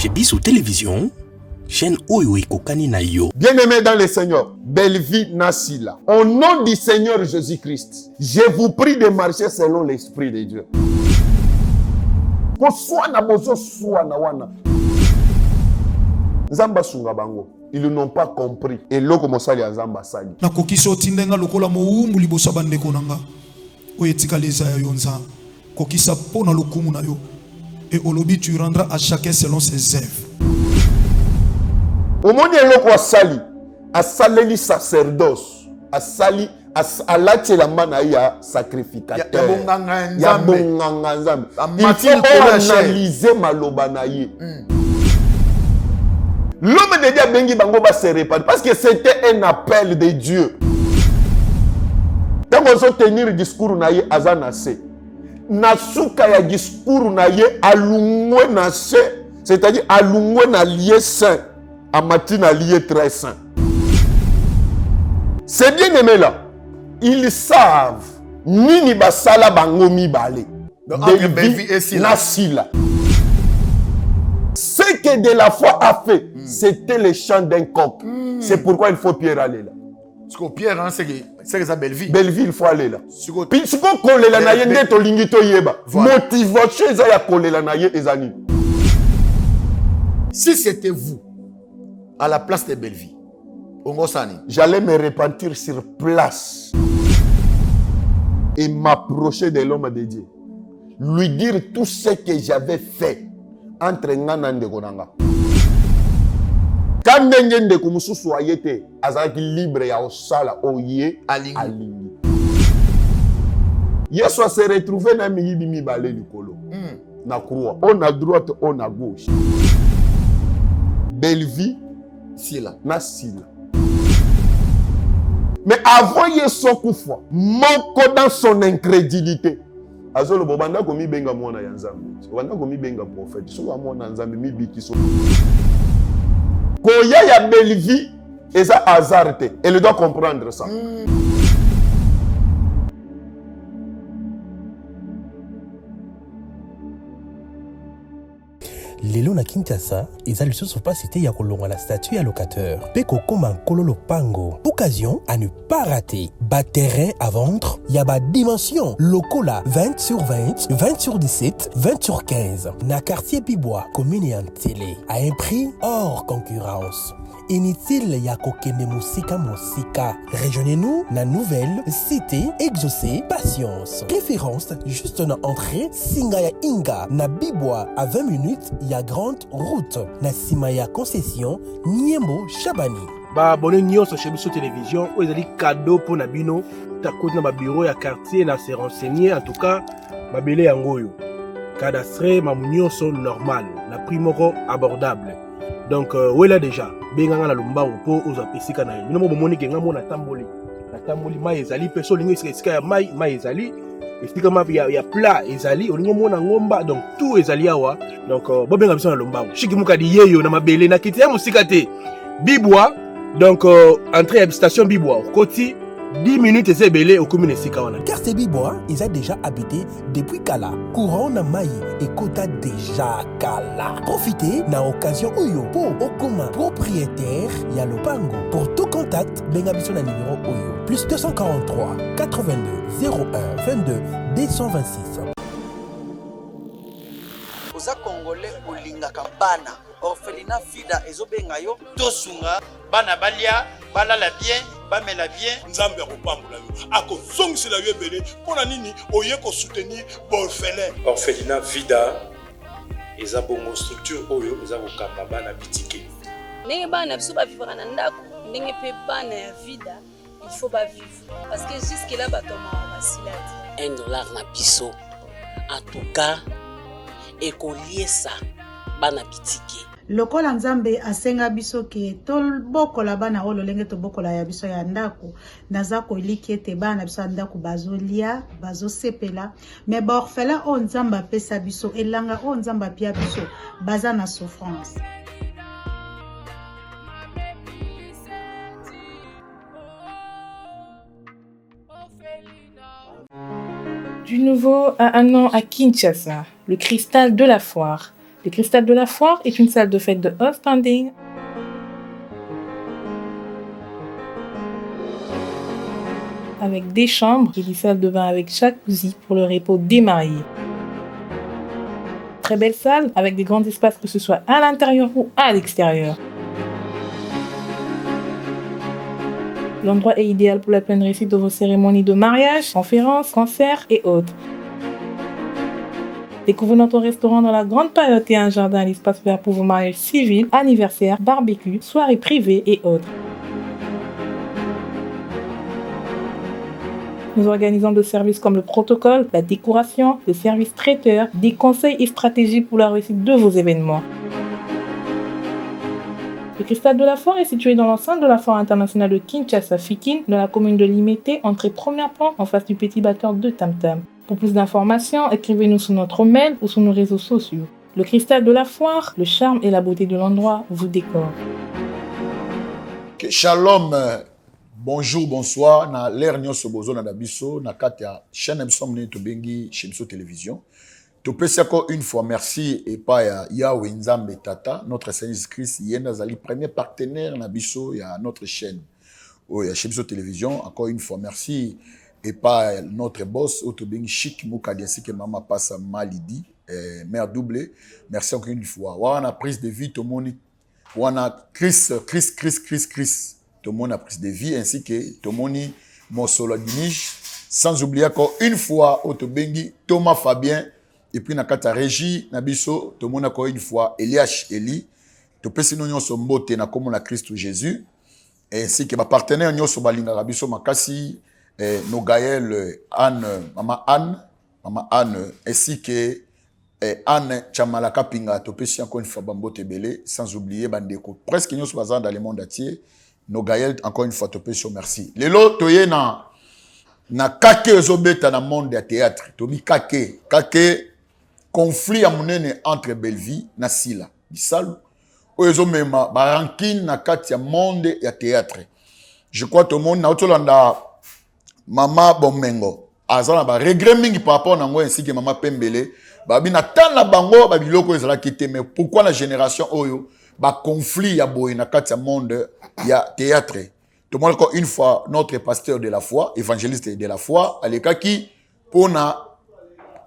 Chez Bissou Télévision, chaîne Oyo Kokani na yo. Bien-aimés dans le Seigneur, belle vie Nassila. Au nom du Seigneur Jésus-Christ, je vous prie de marcher selon l'Esprit de Dieu. Nzamba sunga bango. Ils n'ont pas compris. Et loko mosali nzamba sali. Na kokiso tindenga lokola moumbu libosa bandeko nanga. Oyetika leza ya yonza. Kokisa pona lokumu na yo. Et olobi tu rendras à chacun selon ses œuvres. Au monde loko asali, asaleli sacerdoce, asali alati la mana ya sacrificateur. Ya bonganga nzambe. Il faut analyser maloba na ye. L'homme de Dieu bengi bango va se répandre parce que c'était un appel de Dieu. Quand on se tenir discours na ye azanase. Nasuka ya discours na ye alungwe na se, c'est-à-dire alungwe na lié saint, amati na lié très saint. C'est bien aimé là. Ils savent nini basala bango mibale. Belvi et Nassila. Ce que de la foi a fait, c'était le chant d'un coq. C'est pourquoi il faut Pierre aller là. Parce que Pierre, hein, c'est que ça belle vie. Belle vie, il faut aller là. Puis si on colle la naïe, net au lingito yeba. Motivation, ça y a collé la naïe et zani. Si c'était vous, à la place de belle vie, j'allais me repentir sur place et m'approcher de l'homme de Dieu. Lui dire tout ce que j'avais fait entre Ngana et Konanga. Quand Ndenge Kumususu ayete, azaki libre ya osala oye alingi. Yesu se retrouvé na miyibi mibale likolo. Na croix, on à droite, on à gauche. Belle vie, Sila. Nassila. Mais avant Yesu kufa, moko dans son incrédulité. Azolo bobanda komi benga mwana ya Nzambe. Bobanda komi benga prophète. So mwana Nzambe mibiki so. Koya ya belle vie et ça hasardé. Elle doit comprendre ça. Lelo na Kinshasa, ils allaient sur pas cité ya kolonga la statue à locateur. Peko koma kololo pango. Occasion à ne pas rater. Bas terrain à vendre, ya ba dimension. Locola 20 sur 20, 20 sur 17, 20 sur 15. Na quartier Pibois, commune et en télé. À un prix hors concurrence. Inutile ya kokende musika. Rejoignez-nous na nouvelle cité exaucée patience. Référence juste na entrée Singaya Inga na Bibois à 20 minutes ya grande route na Simaya concession Niembo Chabani. Ba abonné nyonso chez Bissou Télévision ou ezali cadeau pour na bino ta côté na ba bureau ya quartier na se renseigner en tout cas ba belé yango yo. Cadastre ma nyonso normal na prix moko abordable. Donc où est là déjà benganga na lomba po oza pesika na yo. Bino mo moni ke ngamo na tamboli mai ezali peso lingi esika ya mai ezali explique ma ya plat ezali olingo mona ngomba donc tout ezali awa donc bobenga biso na lomba shiki mukadi yeyo na mabele na kiti ya musika te Bibois donc entrée à station Bibois côté 10 minutes et c'est belé au commune Sikawana. Quartier Bibois, ils ont déjà habité depuis Kala. Courant na Maï et Kota déjà Kala. Profitez na occasion Oyo pour Okoma propriétaire Yalopango. Pour tout contact, bengabiso na numéro Oyo plus 243 82 01 22 226. Oza Congolais olingaka bana orphelinat fida ezobenga yo tosunga bana balia balala bien bamela bien nzambe akopambola yo akozongisela yo ebele mpona nini oye kosoutenir baorphelin. Orphelinat vida eza bongo structure oyo eza kokamba bana bitike ndenge bana biso bavivaka na ndako ndenge mpe bana ya vida il faut bavivre parce que jusque là batomaka basila te $1 na biso en tout cas ekoliesa bana bitike. Lokola Nzambe asenga biso ke tobokola bana oyo lolenge tobokola ya biso ya ndako naza koliki ete bana biso ya ndako bazolia bazosepela me baorphelin oyo Nzambe apesa biso elanga oyo Nzambe apia biso baza na souffrance. Du nouveau à un an à Kinshasa, le cristal de la foire Le Cristal de la Foire est une salle de fête de haut standing avec des chambres et des salles de bain avec jacuzzi pour le repos des mariés. Très belle salle avec des grands espaces que ce soit à l'intérieur ou à l'extérieur. L'endroit est idéal pour la pleine réussite de vos cérémonies de mariage, conférences, concerts et autres. Découvrez notre restaurant dans la grande période et un jardin à l'espace vert pour vos mariages civils, anniversaires, barbecues, soirées privées et autres. Nous organisons des services comme le protocole, la décoration, le service traiteur, des conseils et stratégies pour la réussite de vos événements. Le Cristal de la Foire est situé dans l'enceinte de la Foire internationale de Kinshasa-Fikin, dans la commune de Limete, entrée premier plan en face du petit batteur de Tam Tam. Pour plus d'informations, écrivez-nous sur notre mail ou sur nos réseaux sociaux. Le Cristal de la Foire, le charme et la beauté de l'endroit vous décorent. Que shalom, bonjour, bonsoir. Na l'air nyonso bozo na biso na kati ya chaîne Msomne to bengi Shemso Télévision. To pesi encore une fois merci et pas ya Yahweh Nzambe Tata, notre Seigneur Christ yenda zali premier partenaire na biso ya notre chaîne. Oh ya Shemso Télévision, encore une fois merci. Et pas notre boss, autre bien chic, Moukadi, ainsi que maman passe à Malidi, mère doublée. Merci encore une fois. On a prise de vie, tout le monde. On a Chris. Tout le monde a prise de vie, ainsi que tout le monde, mon solo Dinige. Sans oublier encore une fois, autre bengi, Thomas Fabien. Et puis, na kata Régie, Nabiso, tout le monde encore une fois, Eliash Eli. Tout le monde nous sommes beauté, na comme on a Christ Jésus. Ainsi que ma partenaire, nous sommes balinga Rabiso Makasi. Nogaël, Maman Anne, ainsi que Anne Chamalaka Pinga, Topesi encore une fois Bambo Tebele, sans oublier Bandeko. Presque nous sommes dans le monde entier. Nogaël, encore une fois, Topesi, merci. Lelo, toye na kake zobeta na monde de théâtre. Tobi kake, conflit à monene entre Belleville na Sila. Bisalu, oyezo mema, barankin na kati ya monde ya théâtre. Je crois tout le monde na otolanda Mama Bomengo azana ba regret mingi par rapport na ngo ainsi que Mama Pembele babi na tan na bango ba biloko ezala kité mais pourquoi la génération oyo ba conflit ya boy na kati ya monde ya théâtre tout le monde encore une fois notre pasteur de la foi évangéliste de la foi alekaki pona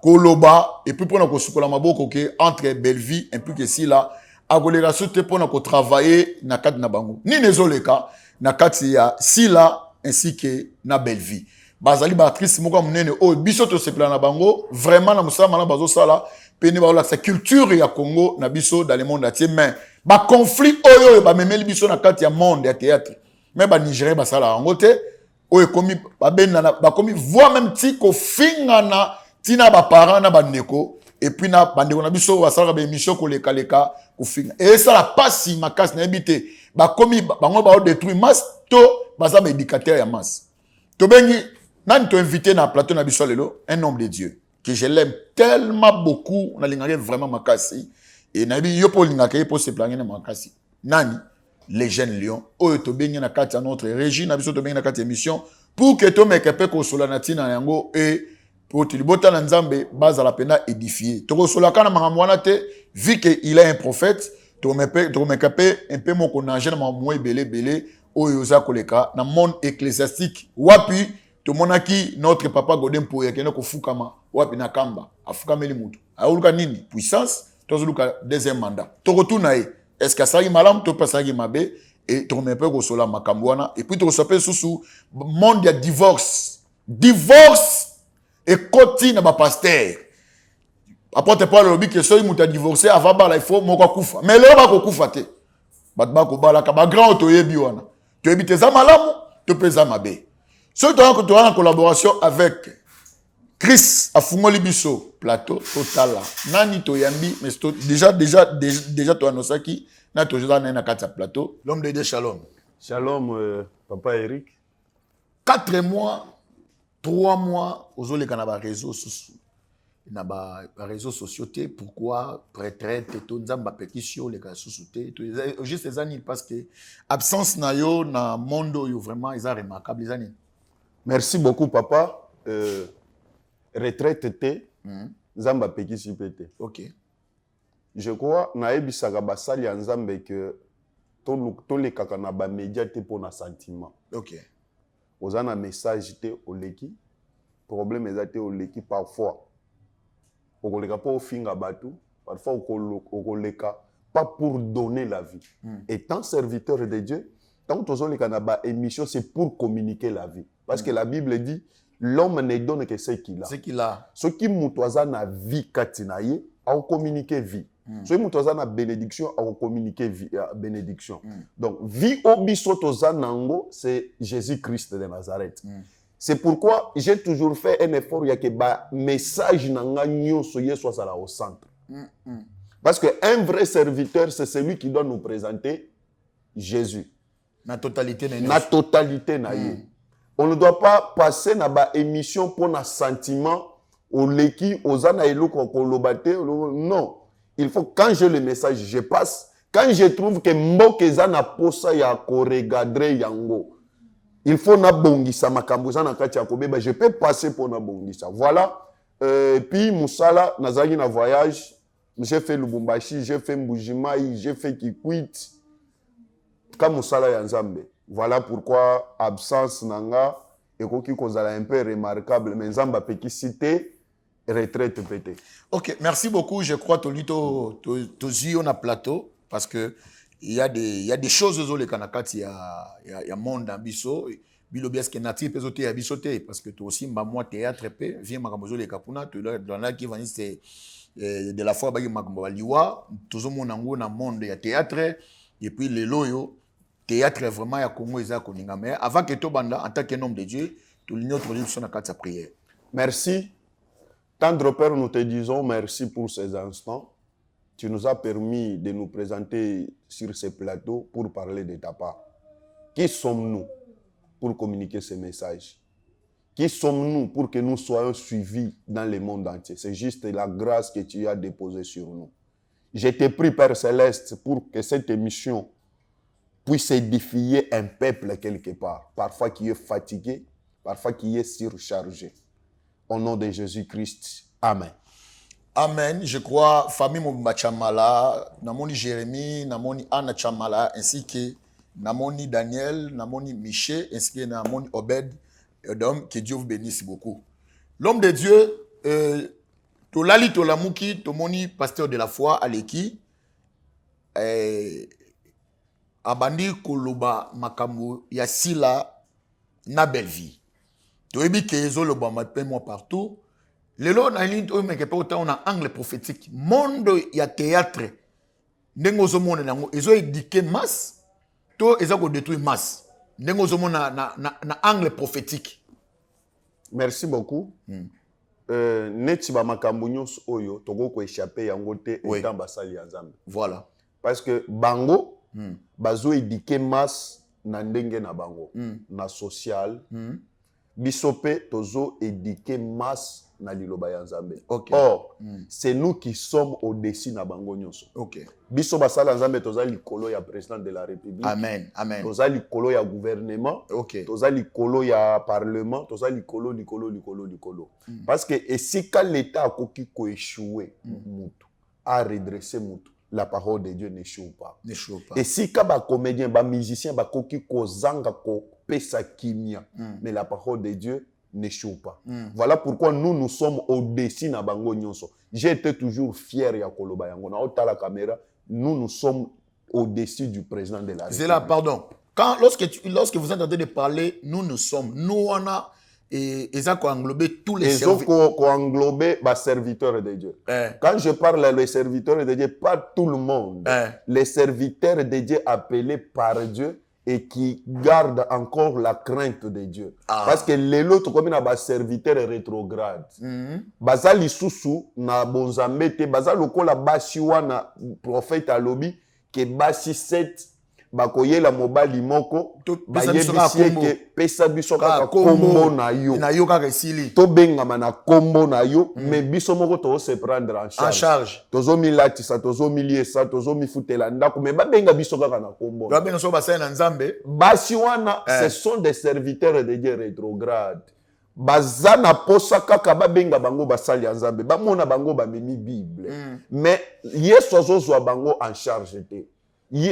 koloba et puis pona ko sukola maboko ke entre Belleville et puis que si là agolera soute pona ko travailler na kati na bango ni nezoleka na kati ya si là ainsi que na Belleville. Bazali Batrice moko munene o biso to sepla na bango vraiment na musala na bazo sala peni ba la sa culture ya Congo na biso dans le monde entier mais ba conflit oyo ba memeli biso na kati ya monde ya théâtre mais ba Nigeria ba sala angote oyo komi ba benna ba komi voix même ti ko finga na tina ba parents na ba ndeko et puis na bandeko na biso ba sala ba émission ko leka ko finga et ça la passe makas na habité ba komi bango ba détruire masse to baza éducateur ya masse. To bengi nani to invité na plateau na biso lelo un homme de Dieu que je l'aime tellement beaucoup on a lingare vraiment makasi et na bi yo po lingaka po se planger na makasi. Nani les jeunes lions oyo to bengi na kati ya notre régie na biso to bengi na kati émission pour que to mekepe ko sola na tina yango et pour tilibota na Nzambe baza la pena édifier. To ko sola kana mangamwana te vu que il est un prophète to mekepe un peu mon connanger na mwa belé oyo za koleka na monde ecclésiastique wapi to monaki notre papa Godin Poya kena ko fukama wapi na kamba afukameli mutu auluka nini puissance tozuluka deuxième mandat to retourna est-ce que ça y malam to pas ça y mabe et to mepe ko sola makambwana et puis to sope susu monde ya divorce et koti na ba pasteur apporte pas le lobby que soy muta divorcer avant ba la il faut moko kufa mais le ba ko kufa te bat ba ko bala ka ba grand to yebi wana tu habites tes amalamu, tu peux amabe. Ce que tu as en collaboration avec Chris à Fungoli Bisso, plateau total. Nani to yambi, mais déjà toi nosaki, na to jada na kata plateau. L'homme de Dieu, shalom. Shalom, papa Eric. 4 mois, 3 mois, aux autres les réseaux sociaux. Na ba réseaux sociaux té pourquoi retraite to nzamba pétition les gars sous-souté juste les années parce que absence na yo na monde yo vraiment ils sont remarquables les années. Merci beaucoup papa retraite té nzamba pétition pété. OK. je crois naebisaka basali ya nzambe que tolekaka na bamédia te mpo na sentiment. Ok. Oza na message te oleki, problème eza te oleki parfois. Okoleka mpo ofinga bato, parfois okoleka pas pour donner la vie. Étant serviteur de Dieu, tant que tozoleka na ba émission, c'est pour communiquer la vie. Parce que la Bible dit, l'homme ne donne que ce qu'il a. Ce qu'il a. Ce qui mutoza na vie katinaye, a communiquer vie. Ce qui mutoza na bénédiction, a communiquer vie, bénédiction. Donc, vie obiso toza nango, c'est Jésus-Christ de Nazareth. C'est pourquoi j'ai toujours fait un effort, il y a que ba message nanga nyonso yeso sala au centre. Parce qu'un vrai serviteur, c'est celui qui doit nous présenter Jésus. La totalité na la totalité na On ne doit pas passer na ba émission pour un sentiment au leki ozana eloko kolobate. Non, il faut quand j'ai le message, je passe. Quand je trouve que mbokeza na posa ya koregadre yango, il faut na bongisa makambo za na kati ya kobeba, je peux passer pour na bongisa. Voilà. Puis Moussala nazali na voyage. J'ai fait Lubumbashi, j'ai fait Mbujimai, j'ai fait Kikwit. Comme Moussala Yanzambe. Voilà pourquoi absence nanga ekoki kozala un peu remarquable, mais Nzamba peki cité retraite pété. Ok, merci beaucoup. Je crois que tu on a plateau parce que il y a des choses aux les kanakati il y a monde dans biso bilobias que natif pesote ya bisote parce que toi aussi moi théâtre pe vient makamozo les kapuna tu dans là qui vanise c'est de la fois bagi makambo liwa tozomona ngo na monde ya théâtre et puis les loyo théâtre vraiment ya Congo eza koninga mais avant que to banda en tant que homme de Dieu tout l'autre religion na kati prière. Merci tendre Père, nous te disons merci pour ces instants. Tu nous as permis de nous présenter sur ce plateau pour parler de ta part. Qui sommes-nous pour communiquer ces messages? Qui sommes-nous pour que nous soyons suivis dans le monde entier? C'est juste la grâce que tu as déposée sur nous. Je te prie, Père Céleste, pour que cette émission puisse édifier un peuple quelque part, parfois qui est fatigué, parfois qui est surchargé. Au nom de Jésus-Christ. Amen. Amen. Je crois, famille Mobimba Chamala, Namoni Jérémie, Namoni Anna Chamala, ainsi que Namoni Daniel, Namoni Miché, ainsi que Namoni Obed, que Dieu vous bénisse beaucoup. L'homme de Dieu, Tolali Tolamuki, Tomoni, pasteur de la foi, Aleki, Abandi Koloba Makambo, Yassila, na belle vie. Toebi Kezo le Bamape, moi partout. Le lot na ligne on a angle prophétique. Monde ya théâtre. Ndengo zo monde nango ezo éduquer masse. To ezo ko détruire masse. Ndengo zo monde na angle prophétique. Merci beaucoup. Neti ba makambo nyonso oyo toko ko échapper yango te etant basali ya Nzambe. Voilà. Parce que bango bazo éduquer masse na ndenge na bango na social. Bisope tozo éduquer masse na liloba ya Nzambe. Or, c'est nous qui sommes au-dessus na bango nyonso. Biso basala Nzambe toza likolo ya président de la République. Amen. Amen. Toza likolo ya gouvernement. Toza likolo ya parlement. Toza likolo. Parce que esika l'État a koki ko échouer mutu, a redresser mutu. La parole de Dieu n'échoue pas. Et si ba comédien, ba musicien, ba koki ko zanga ko pesa kimia, mais la parole de Dieu n'échoue pas. Voilà pourquoi nous sommes au-dessus na bango nyonso. J'ai été toujours fier ya koloba yango na ota la caméra, nous sommes au-dessus du président de la République. C'est là, pardon. Lorsque vous êtes en train de parler, nous sommes, nous on a et ça a englobé tous les serviteurs. Ils ont englobé les serviteurs de Dieu. Quand je parle des serviteurs de Dieu, pas tout le monde. Les serviteurs de Dieu appelés par Dieu et qui gardent encore la crainte de Dieu. Parce que les autres, comme des serviteurs rétrogrades, bazali susu na bonzamete, bazali lokola basiwa na prophète alobi ke basi set bakoye la mobali moko bayebisie ke pesa biso kaka kombo na yo na yo kaka esili to bengama na kombo na yo mais biso moko to se prendre en charge tozo milatisa tozo miliesa tozo mifutela ndako mais babenga biso kaka na kombo ba benga so basala na Nzambe basi wana ce sont des serviteurs de Dieu rétrogrades bazana posa kaka babenga bango basali ya nzambe bamona bango bamemi bible mais yesu azozwa bango en charge te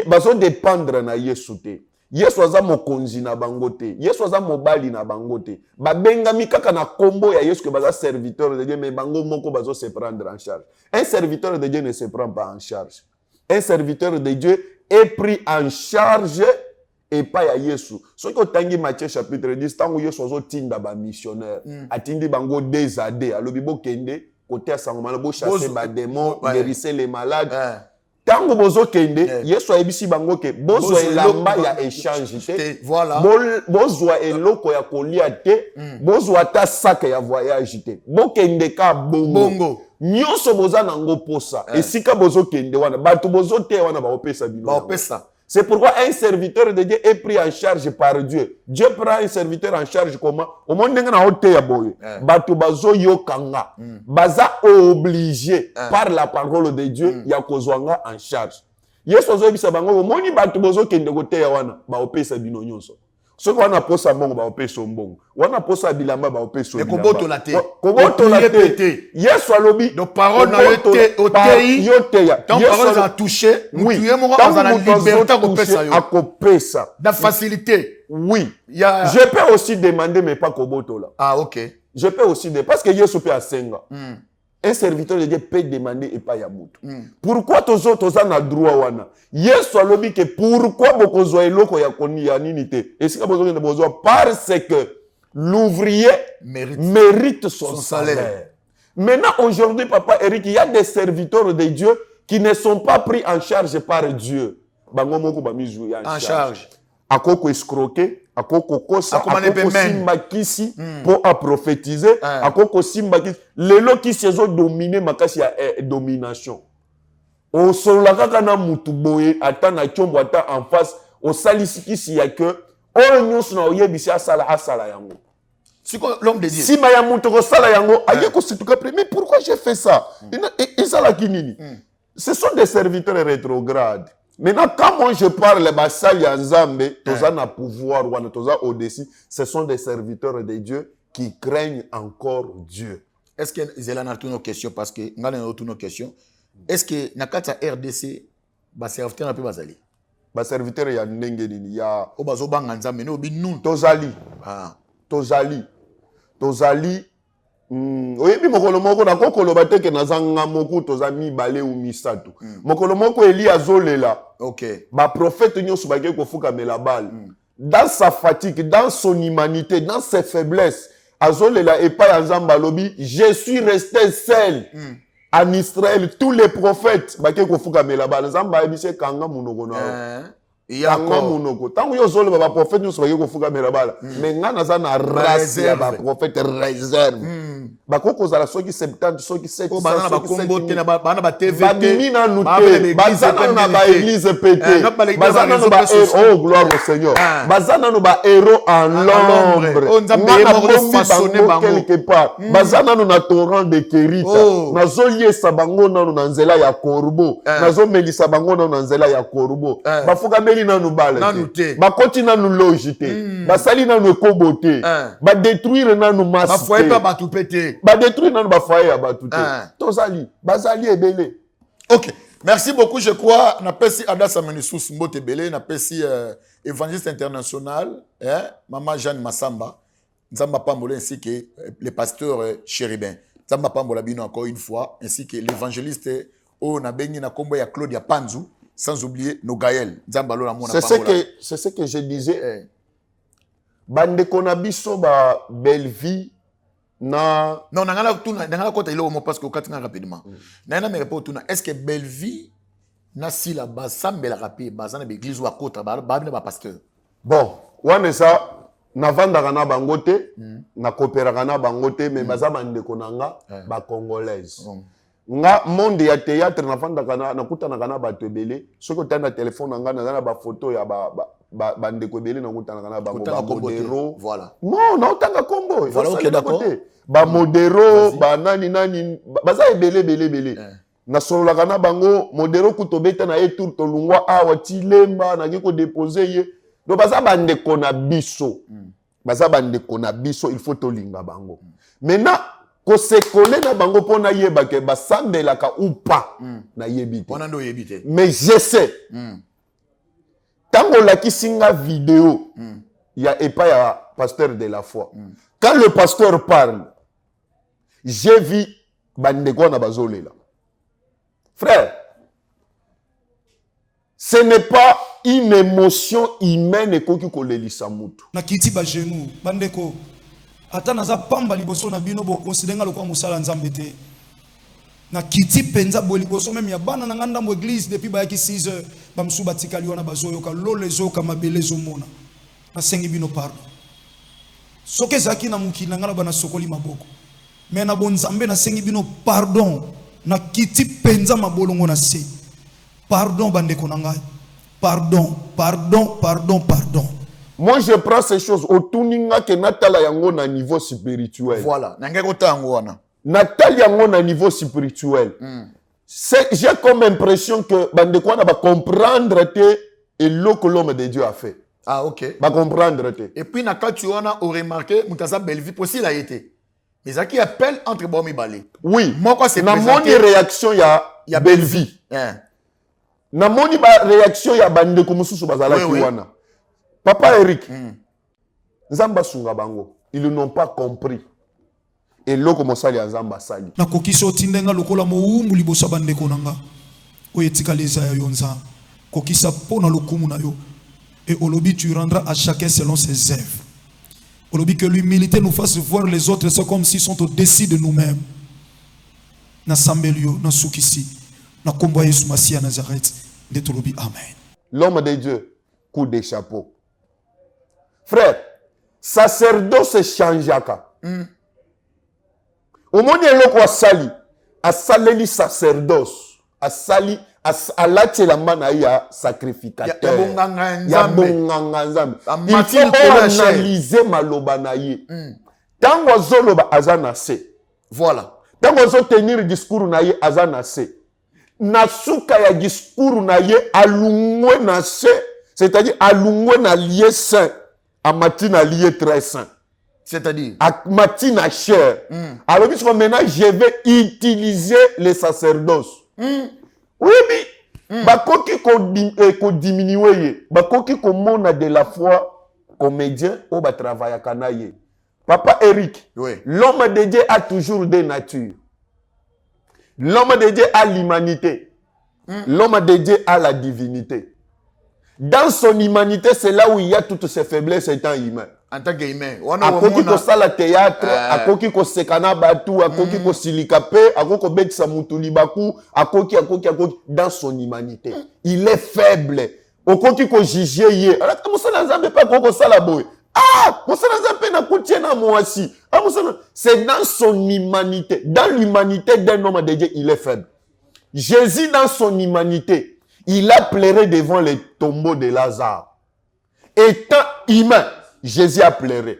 bazodépendre na yesu te yesu aza mokonzi na bango te yesu aza mobali na bango te babengami kaka na kombo ya yesu ke baza serviteur de Dieu mais bango moko bazo se prendre en charge. Un serviteur de Dieu ne se prend pas en charge. Un serviteur de Dieu est pris en charge et pas ya Yesu. Ce que tangi Matthieu chapitre 10, tango Yesu azo tinda ba missionnaire, atindi bango des ade, alobi bo kende côté à sangomala bo chasser ba démons, guérisser les malades. Tango bozo kende, Yesu ayebisi bango ke bozo elamba ya échange te. Voilà. Bozo eloko ya kolia te, bozo ata sac ya voyage te. Bo kende ka bongo. Nyonso boza nango posa. Esika bozo kende wana, batu bozo te wana ba opesa bino. Ba opesa. C'est pourquoi un serviteur de Dieu est pris en charge par Dieu. Dieu prend un serviteur en charge comment? Au monde na hote ya boye. Batu bazo yokanga. Baza obligé par la parole de Dieu ya kozwanga en charge. Yesu ozo bisa bango moni batu bozo kende kote ya wana ba opesa bino nyonso. Soki wana posa mbongo ba opesa mbongo. Wana posa bilamba ba opesa bilamba. Koboto la te. Koboto la te. Yesu alobi. Donc parole na yote otei. Yoteya. Tant parole a touché. Oui. Tant la liberté kopesa yo. Akopesa. La facilité. Oui. Je peux aussi demander mais pas koboto là. Ah OK. Je peux aussi demander parce que Yesu peut asenga. Un serviteur de Dieu peut demander et pas yamutu. Pourquoi tous autres ont droit wana? Yesu alobi que pourquoi beaucoup eloko ya koni ya nini te? Et c'est parce que l'ouvrier mérite son salaire. Maintenant aujourd'hui papa Eric, il y a des serviteurs de Dieu qui ne sont pas pris en charge par Dieu. Bango moko ba mizu ya en charge. Akoko escroquer, akoko kosa, akoko simba kisi pour a prophétiser, akoko simba kisi lelo kisi ezo dominer makasi ya domination. O solola kaka na mutu boye ata na chombo ata en face o salisi kisi ya que o nyonso na oyebisi asala yango. Si l'homme de Dieu. Si ma ya mutu ko sala yango aye ko situka mais pourquoi j'ai fait ça? Et ça la kinini. Ce sont des serviteurs rétrogrades. Maintenant, quand moi je parle, basali Nzambe, toza na pouvoir, wana toza au-dessus, ce sont des serviteurs de Dieu qui craignent encore Dieu. Est-ce que Zélan a toutes nos questions parce que nous avons toutes nos questions. Est-ce que nakata RDC, ba serviteur na pe bazali? Ba serviteur ya ndenge nini ya obazo banga Nzambe no bi nun tozali. Ah, tozali. Oyebi mokolo moko na kokoloba te ke nazanga moku toza mibale ou misato. Mokolo moko Eli azolela. OK. Ba prophète nyonso ba ke kofuka mela bal. Dans sa fatigue, dans son humanité, dans ses faiblesses, azolela et pas Nzamba lobi, je suis resté seul. En Israël, tous les prophètes ba ke kofuka mela bal. Nzamba ebise kanga munoko na. Kanga munoko. Tango yo zolo ba prophète nyonso ba ke kofuka mela bal. Mais ngana za na race ya ba prophète réserve. Bakoko zala soki 70 soki 7 bazana ba kombo te na bana ba TV badimi na nuté bazana na ba église pété bazana na ba oh gloire au Seigneur bazana na ba héros en l'ombre on zambe façonné bango quelque part bazana na torrent de Kerita nazoliesa bango na nzela ya corbeau nazomelisa bango na nzela ya corbeau bafuka meli na nubale bakoti na logité basali na ekoboté ba détruire na nu masse ba foyer pas batu pété ba détruire nan ba foyer ya batu te tozali bazali ebele. OK, merci beaucoup. Je crois na pesi Adassa Menisous Mbote Belé na pesi évangéliste international maman Jeanne Massamba Nzamba Pambola ainsi que le pasteur Chéribin Nzamba Pambola bino encore une fois ainsi que l'évangéliste o na bengi na kombo ya Claudia Panzu sans oublier nos Gaël Nzamba lo na mona Pambola. C'est ce que je disais. Bande konabiso ba belle vie. Non, nangala kota ilo mo parce que okatinga rapidement. Na me répond tuna est-ce que Belleville na si la basambe la rapide bazana l'église wa kota ba ba pasteur. Bon, wana ça na vandaka na bangote, na coopéraka na bangote mais bazama ndeko nanga ba congolaise. Nga monde ya théâtre na vandaka na kutana na bato ebele, soko tanda téléphone nga na ba photo ya ba ndeko ebele na kutana na bango ba modero. Voilà. Non, tanga kombo. Voilà, OK, d'accord. Ba modero ba nani baza ebele na sololaka na bango modero kutobeta na etour to lungwa awa tilemba na kiko déposer ye do baza bande kona biso baza bandeko na biso il faut tolinga bango. Maintenant ko se coller na bango pona yeba ke basambelaka ou pas na yebite. Onando yebite. Mais je sais. Tango la kisinga vidéo il y a pas pasteur de la foi. Quand le pasteur parle, j'ai vu bandeko na bazolela. Frère, ce n'est pas une émotion humaine ekoki kolelisa mutu. Na kiti ba genou, bandeko. Ata naza pamba liboso na bino bo considérer lokwa musala nzambe te. Na kiti penza bo liboso même ya bana na nganda mo église depuis ba ki 6 heures ba msu batikali wana bazoyoka lolezo kama belezo mona. Na sengi bino pardon. Soke zaki na mukili na ngala bana sokoli maboko. Mais na bonzambe na sengi bino pardon. Na kiti penza mabolongo na se. Pardon bandeko na ngai. Pardon, pardon, pardon, pardon. Moi je prends ces choses au tuninga que natala yango na niveau spirituel. Voilà, nangeko tango wana. Natali yango na niveau spirituel. J'ai comme impression que bandeko na ba comprendre te et lo que l'homme de Dieu a fait. Ah OK. Ba comprendre te. Et puis na quand tu wana au remarqué mutaza belle vie possible a été. Mais ça qui appelle entre bomi balé. Oui, moi quoi c'est na moni réaction ya belle vie. Na moni ba réaction ya bandeko mususu bazala ki wana. Papa Eric, Nzamba sunga bango, ils n'ont pas compris. Et là comme ça les Nzamba sali. Na kokiso tindenga lokola moumbu libosa bandeko nanga. Oyetika leza ya yonza. Kokisa pona lokumu na yo. Et olobi tu rendras à chacun selon ses œuvres. Olobi que l'humilité nous fasse voir les autres c'est comme s'ils sont au-dessus de nous-mêmes. Na sambelio, na sukisi, na kombo Yesu Masia Nazareth. De tolobi amen. L'homme de Dieu, coup de chapeau. Frère, sacerdoce changeaka. Au monde eloko asali, asaleli sacerdoce, asali alati la mana ya sacrificateur. Ya bonganga nzambe. Il faut analyser maloba na ye. Tango zoloba azana se. Voilà. Tango zo tenir discours na ye azana se. Na suka ya discours na ye alungwe na se, c'est-à-dire alungwe na lié saint. À matin à lié très saint. C'est-à-dire à matin à chair. Alors maintenant je vais utiliser les sacerdoces. Oui, mais bakoki ko diminuer, bakoki ko mona de la foi comédien ou ba travailler kanaye. Papa Eric, oui. L'homme de Dieu a toujours des natures. L'homme de Dieu a l'humanité. L'homme de Dieu a la divinité. Dans son humanité, c'est là où il y a toutes ses faiblesses étant humain. En tant qu'humain. Akoki ko sala théâtre, akoki ko sekana batu, akoki ko silikape, akoki ko betisa mutuli baku, akoki. Dans son humanité. Il est faible. Akoki ko juger ye. Alors, musala nzambe pa ko sala boy. Ah, musala nzambe na kutie na moasi. Ah, c'est dans son humanité. Dans l'humanité d'un homme de Dieu, il est faible. Jésus, dans son humanité, il a pleuré devant les tombeaux de Lazare. Étant humain, Jésus a pleuré.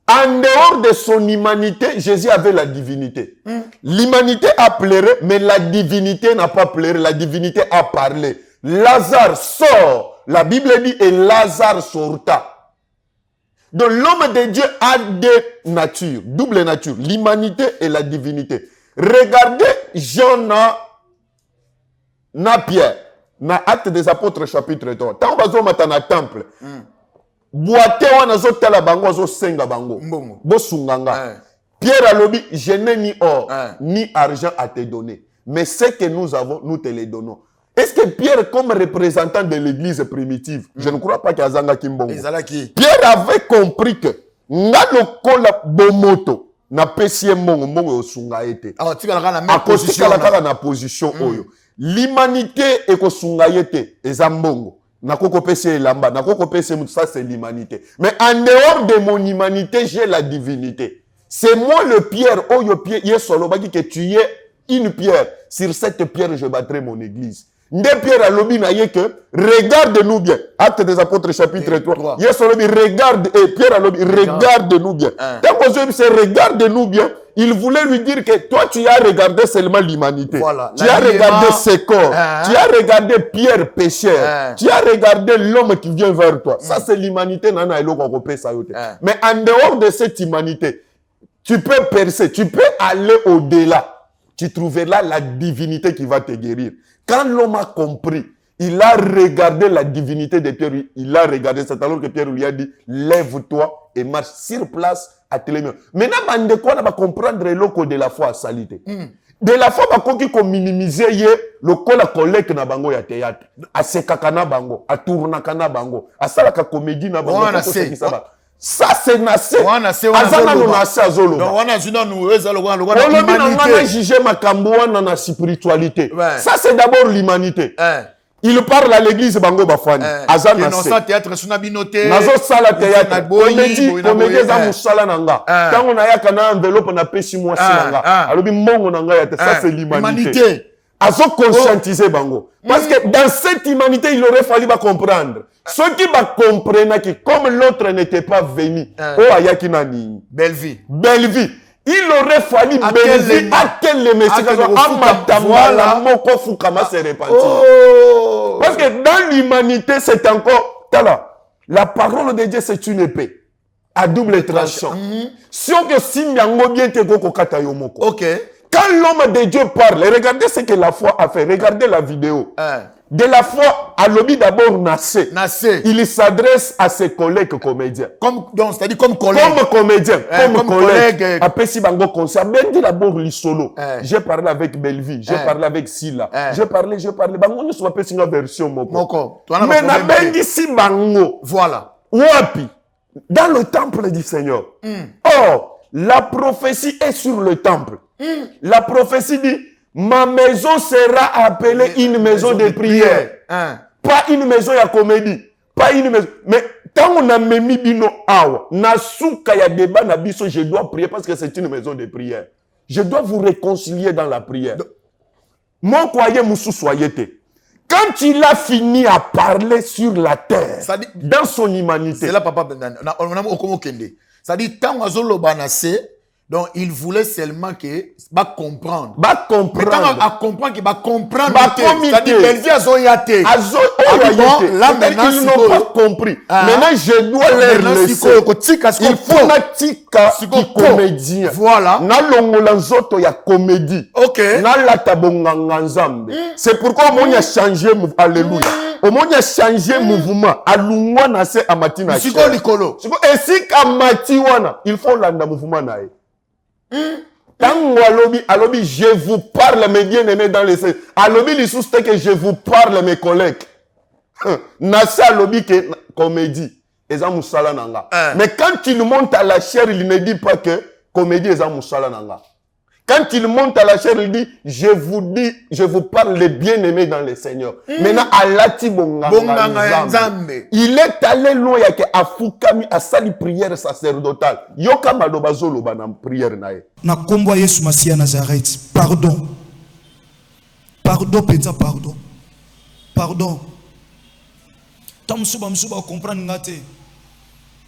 En dehors de son humanité, Jésus avait la divinité. L'humanité a pleuré, mais la divinité n'a pas pleuré. La divinité a parlé. Lazare sort. La Bible dit, et Lazare sorta. Donc l'homme de Dieu a deux natures, double nature, l'humanité et la divinité. Regardez Jean na Pierre, na Acte des Apôtres chapitre 3. Tant bazo matana temple. Boite wana zo tala bango zo senga bango. Bo sunganga. Pierre alobi, je n'ai ni or ni argent à te donner, mais ce que nous avons, nous te les donnons. Est-ce que Pierre, comme représentant de l'église primitive, je ne crois pas qu'il y a Zanga Kimbongo. Pierre avait compris que Ngalo kola bomoto na pesie mongo osunga ete. Alors tu vas la même position. Na position oyo. L'humanité est kosunga ete ezambongo. Na koko pesie lamba, na koko pesie mutu, ça c'est l'humanité. Mais en dehors de mon humanité, j'ai la divinité. C'est moi le Pierre, oyo Pierre, yesolo baki que tu es une pierre. Sur cette pierre, je bâtirai mon église. Nde Pierre alobi na ye que regarde-nous bien. Acte des apôtres chapitre 3. Yes alobi regarde et Pierre alobi regarde-nous bien. Quand Josué c'est regarde-nous bien, il voulait lui dire que toi tu as regardé seulement l'humanité. Voilà. Tu as regardé ses corps. Tu as regardé Pierre pécheur. Tu as regardé l'homme qui vient vers toi. Ça c'est l'humanité nana eloko kopé ça yote. Mais en dehors de cette humanité, tu peux percer, tu peux aller au-delà. Tu trouveras la divinité qui va te guérir. Quand l'homme a compris, il a regardé la divinité de Pierre, il a regardé, c'est alors que Pierre lui a dit, lève-toi et marche sur place à Télémien. Maintenant, on va comprendre l'eau de la foi à salité. De la foi, on va minimiser le collègue na bango ya théâtre, à sekaka na bango, à tournaka na bango, à salaka comédie na bango. Ça c'est nassé. Azana no nassé azolo. Donc on a dit non nous on a jugé makambo wana na spiritualité. Ça c'est d'abord l'humanité. Il parle à l'église bango bafani. Azana nassé. Dans théâtre suna binoté. Nazo sala théâtre. Comédie za musala nanga. Quand on a yaka na enveloppe na pesi moi sinanga. Alobi mongo nanga ya te. Ça c'est l'humanité. Azo conscientiser bango. Parce que dans cette humanité, il aurait fallu comprendre. Ceux qui comprennent que comme l'autre n'était pas venu, belle vie. Belle vie. Il aurait fallu belle vie à quel le Messie voilà. Parce que dans l'humanité, c'est encore la parole de Dieu, c'est une épée à double tranchant. Si on que si nyango bien te go kokata yomoko. OK. Quand l'homme de Dieu parle, regardez ce que la foi a fait. Regardez la vidéo. De la foi, à l'objet d'abord Nassé. Il s'adresse à ses collègues comédiens. C'est-à-dire comme collègue. Comme comédien. Comme collègue. Après, si Bango conseil. Ben dit d'abord le solo. J'ai parlé avec Belleville. J'ai parlé avec Silla. J'ai parlé. Bango ne soit pas une version moko. Mais na ben dit si Bango. Voilà. Wapi. Dans le temple du Seigneur. Or, la prophétie est sur le temple. La prophétie dit, ma maison sera appelée une maison de prière. Pas une maison de comédie. Pas une maison. Mais quand on a mis bino awa, na souka ya débat na biso, je dois prier parce que c'est une maison de prière. Je dois vous réconcilier dans la prière. Mon croyez moussou soyez. Quand il a fini à parler sur la terre, dans son humanité. C'est là papa on a okomo kende. Ça dit tant azolo banase. Donc, il voulait seulement que va comprendre. Mais quand on comprend qu'il va comprendre, c'est-à-dire Belleville a zoyaté. Là, maintenant, ils n'ont pas compris. Maintenant, je dois leur laisser. Il faut na tika qui comédien. Voilà. Na longola nzoto ya comédie. OK. Na la tabonganga nzambe. C'est pourquoi on a changé, alléluia. On a changé mouvement. Alungwa na se amatina. Siko likolo. Et si kamati wana, il faut landa mouvement nae. Quand alobi, je vous parle, mes bien-aimés dans les seigneurs. Alobi, les sous que je vous parle, mes collègues. Nasa alobi que comédie. Eza musala nanga. Mais quand il monte à la chair, il ne dit pas que comédie eza musala nanga. Quand il monte à la chair, il dit, je vous parle les bien-aimés dans les seigneurs. Maintenant, alati bonganga nzambe. Il est allé loin yake afukami à sali prière sacerdotale. Yoka maloba zoloba na prière nae. Na kombo Yesu Masia Nazareth. Pardon. Pardon, penza pardon. Pardon. Tamsuba msuba comprendre ngate.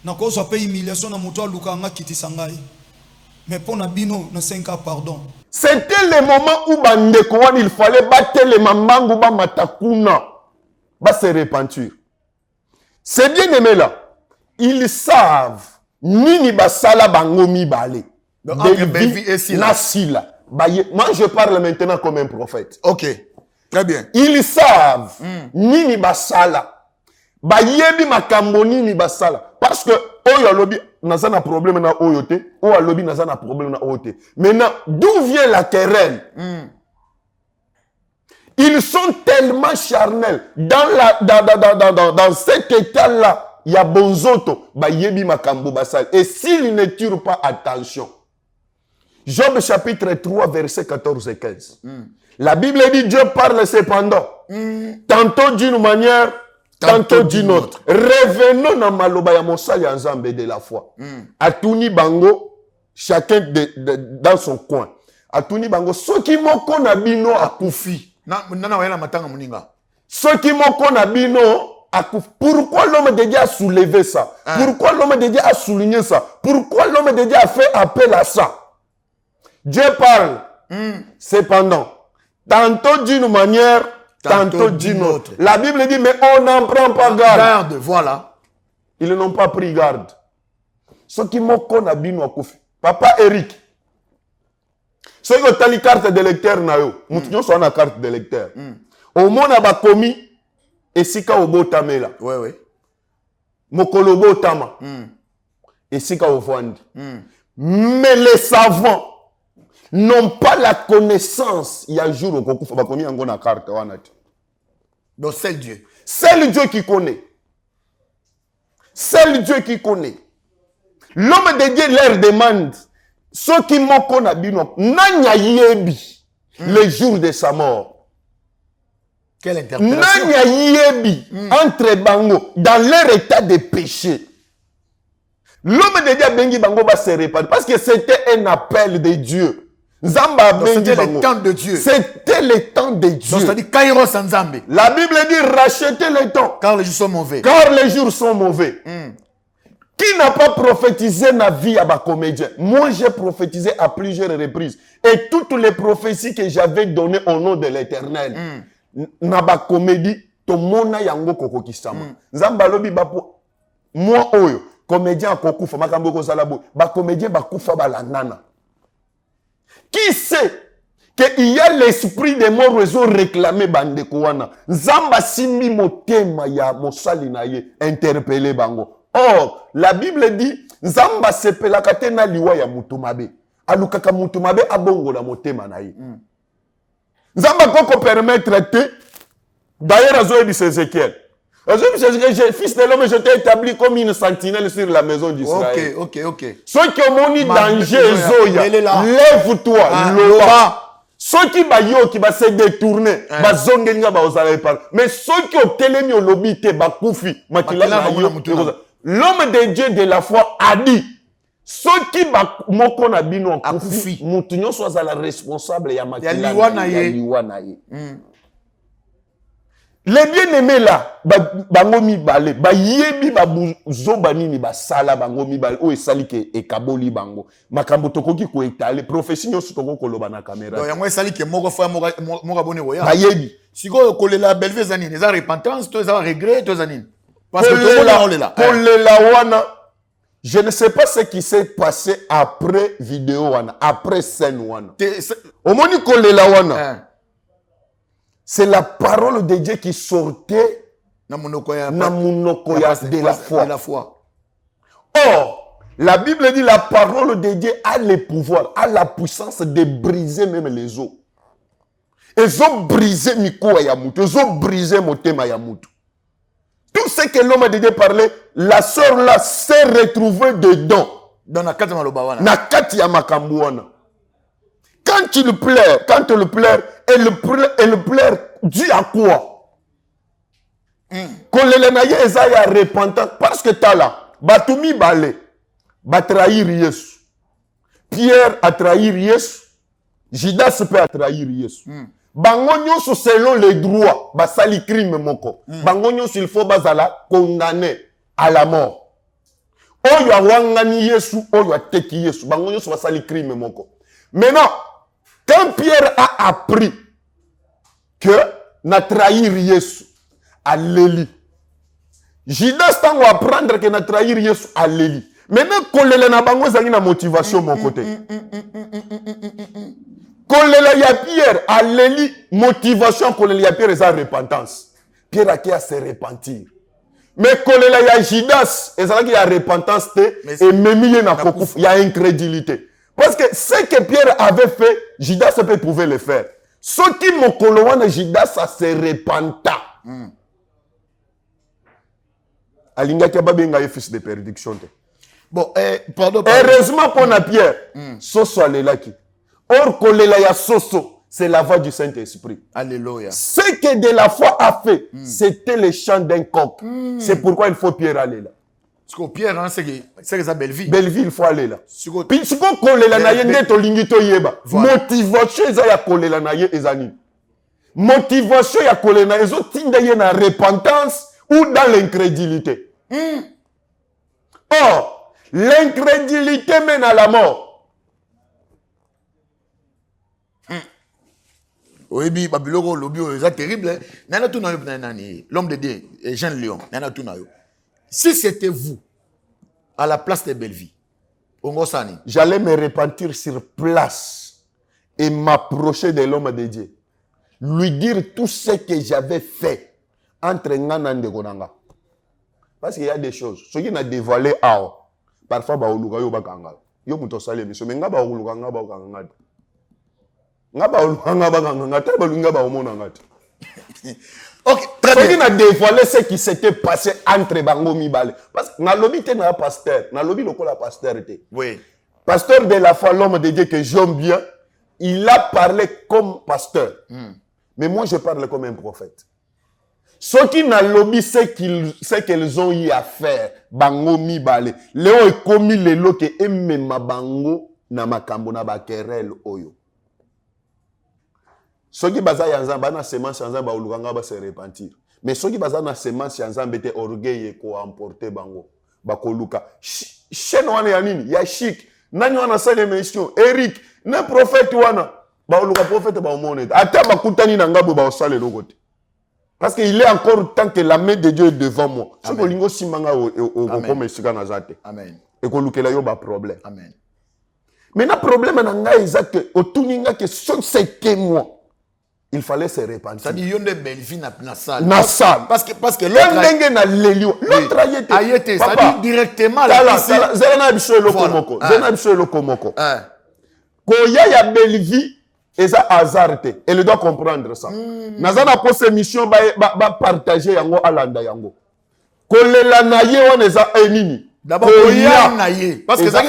Na ko so pe humiliation na muto aluka nga kiti sangai. Mais pour Nabino, ne 5 ans, pardon. C'était le moment où Bandekouan, il fallait battre les mamans ou matakuna. Va se repentir. C'est bien aimé là. Ils savent. Nini basala bangomi balé. Nasila. Moi, je parle maintenant comme un prophète. Ok. Très bien. Ils savent. Nini basala. Bayebi makambo nini basala. Parce que, oyo lobi, n'a pas problème na oyote, ou à lobby n'a pas problème na oyote. Maintenant, d'où vient la querelle? Ils sont tellement charnels. Dans cet état-là, il y a bonzoto, ba yebi makambo basal. Et s'ils ne tirent pas attention, Job chapitre 3, verset 14 et 15. La Bible dit, Dieu parle cependant, tantôt d'une manière, tantôt d'une autre. Revenons dans maloba ya mosali ya nzambe de la foi. Atuni bango, chacun dans son coin. Atuni bango, soki moko na bino akufi. Nana wayana matanga muninga. Ce qui moko na bino, pourquoi l'homme de Dieu a soulevé ça? Pourquoi l'homme de Dieu a souligné ça? Pourquoi l'homme de Dieu a fait appel à ça? Dieu parle. Cependant, tantôt d'une manière, tantôt d'une autre. La Bible dit, mais on n'en prend pas garde. Voilà. Ils n'ont pas pris garde. Ce qui moko na bino akufi. Papa Eric. Ce qui est la carte d'électeur na yo. Moutinyo soit na carte d'électeur. Au monde a commis et sika obo tamela. Oui. Mokolo bo tama. Et sika ovandi. Mais les savants n'ont pas la connaissance. Il y a un jour où on va commis en carte. Donc c'est Dieu. C'est le Dieu qui connaît. C'est le Dieu qui connaît. L'homme de Dieu leur demande ce qui m'ont connu nanya yebi le jour de sa mort. Quelle interprétation? Nanya yebi entre bango dans leur état de péché. L'homme de Dieu a bengi bango va se répandre parce que c'était un appel de Dieu. C'était le temps de Dieu. C'était le temps de Dieu. Donc c'est-à-dire Kairos en Zambie. La Bible dit racheter le temps. Car les jours sont mauvais. Car les jours sont mauvais. Qui n'a pas prophétisé ma vie à ma comédien? Moi, j'ai prophétisé à plusieurs reprises. Et toutes les prophéties que j'avais données au nom de l'Éternel, na ba comédie, to mona yango koko kisama. Nzamba lobi bapo, moi oyo, comédien kokufa, makambo ko salabo, ba comédien ba kufa ba lanana. Qui sait qu'il y a l'esprit des morts réseau réclamé bandeko wana? Nzamba simbi motema ya mosali na ye, interpellé bango. Or, la Bible dit, Nzamba sepela katena liwa ya mutumabe. Alukaka mutumabe abongo na motema na ye. Nzamba koko permettre te, d'ailleurs, Azoé dit Ézéchiel. Fils de l'homme, je t'ai établi comme une sentinelle sur la maison d'Israël. Ok. Ceux qui ont mis danger, Zoya, lève-toi, Loba. Ceux qui va se détourner, mais ceux qui ont télémi au lobby, l'homme de Dieu de la foi a dit, ceux qui moko na bino akufi, mutunyo soit la responsable ya makila ya. Les bien-aimés là, bango mibale, ba yebi ba zomba nini ba sala bango mibale o esali ke ekaboli bango. Makambo tokoki ko etale prophétie nyoso toko koloba na caméra. Donc yango esali ke moko fa moko bone woya. Ba yebi. Siko kolela belve zanini, eza repentance, to eza regret, to zanini. Parce que kolela wana, je ne sais pas ce qui s'est passé après vidéo wana, après scène wana. Omoni kolela wana. C'est la parole de Dieu qui sortait de la foi. Or, la Bible dit la parole de Dieu a le pouvoir, a la puissance de briser même les os. Ils ont brisé Miko Yamutu, ils ont brisé Motema Yamutu. Tout ce que l'homme de Dieu parlait, la sœur là s'est retrouvée dedans. Dans la carte Malobawana. Na kati ya makambuana. Quand il pleure, elle pleure dû à quoi? Quand les Esaïa repentant, parce que t'as là, Batumi Balé, va trahir Yesu. Pierre a trahi Yesu. Judas peut trahir Yesu. Bangonyo selon les droits, basali crime moko. Bangonyo il faut bazala condamner à la mort. Oyo awangani Yesu, oyo ateki Yesu. Bangonyo basali crime moko. Maintenant, quand Pierre a appris que n'a trahi Yesu à Léli, Judas tango apprendre que n'a trahi Yesu à Léli. Maintenant, kolele na bango zangi na motivation mon côté. Kolele ya Pierre à Léli, motivation kolele ya Pierre sa repentance. Pierre a qui à se repentir. Mais kolele ya Judas, ezala qui a repentance te et memiye na kokuf, il y a incrédulité. Parce que ce que Pierre avait fait, Judas pouvait le faire. Ce qui m'ont coloné, Judas, ça se repenta. Alinga Kababenga est fils de prédiction. Bon, pardon. Heureusement pour Pierre, Soso Alelaki. Or, Kolela ya Soso, c'est la voix du Saint-Esprit. Alléluia. Ce que de la foi a fait, c'était le chant d'un coq. C'est pourquoi il faut Pierre aller là. Parce que Pierre, hein, c'est sa Belleville. Belleville, il faut aller là. Puis, si on kolela na ye ndeto lingito yeba. Motivation eza ya kolela na ye ezani. motivation ya kolena ezotinda ye na repentance ou dans l'incrédulité. Or, l'incrédulité mène à la mort. Oui, Babiloko, l'obio, c'est terrible. L'homme de Dieu, Jean Léon, si c'était vous, à la place de Belleville, j'allais me repentir sur place et m'approcher de l'homme de Dieu. Lui dire tout ce que j'avais fait entre Ngana et Konanga. Parce qu'il y a des choses. Ce qui n'a dévoilé, parfois, Baoluga yo bakanga. Yo muto sale miso, mais nga Baoluga nga bakanga. Nga Baoluga nga bakanga, ta Baoluga ba omona ngati. Ok, très bien. Ce qui n'a dévoilé ce qui s'était passé entre Bango Mibale. Parce que na lobi te na pasteur, na lobi lokola pasteur te. Oui. Pasteur de la foi, l'homme de Dieu que j'aime bien, il a parlé comme pasteur. Mais moi, je parle comme un prophète. Ceux qui n'ont lobby, c'est qu'ils ont eu à faire. Bango Mibale. Léo est commis les lots que aiment ma bango na makambo na bakerel oyo. Ceux qui basent yanzan bana semence yanzan ba uluganga ba se repentir. Mais ceux qui basent na semence yanzan bete orgueil ko emporter bango. Ba koluka. Chaîne wana ya nini? Ya chic. Nani wana sale émission. Eric, na prophète wana. Ba oluka prophète ba omonete. Ata ba kutani na ngabo ba osale lokote. Parce qu'il est encore temps que la main de Dieu est devant moi. Ce que lingo simanga comme esika na zate. Amen. Et ko lukela yo ba problème. Amen. Mais le problème na nga exact otuninga que c'était moi. Il fallait se repentir. Ça dit yonde Belleville na salle. Na salle. Parce que l'autre na lelio. L'autre ayete. Ça dit directement la piscine. Zena biso lokomoko. Zena biso lokomoko. Ko ya Belleville eza azarte. Elle doit comprendre ça. Nazana pose mission ba partager yango alanda yango. Kolela na ye on eza enini. D'abord koya na ye parce que ça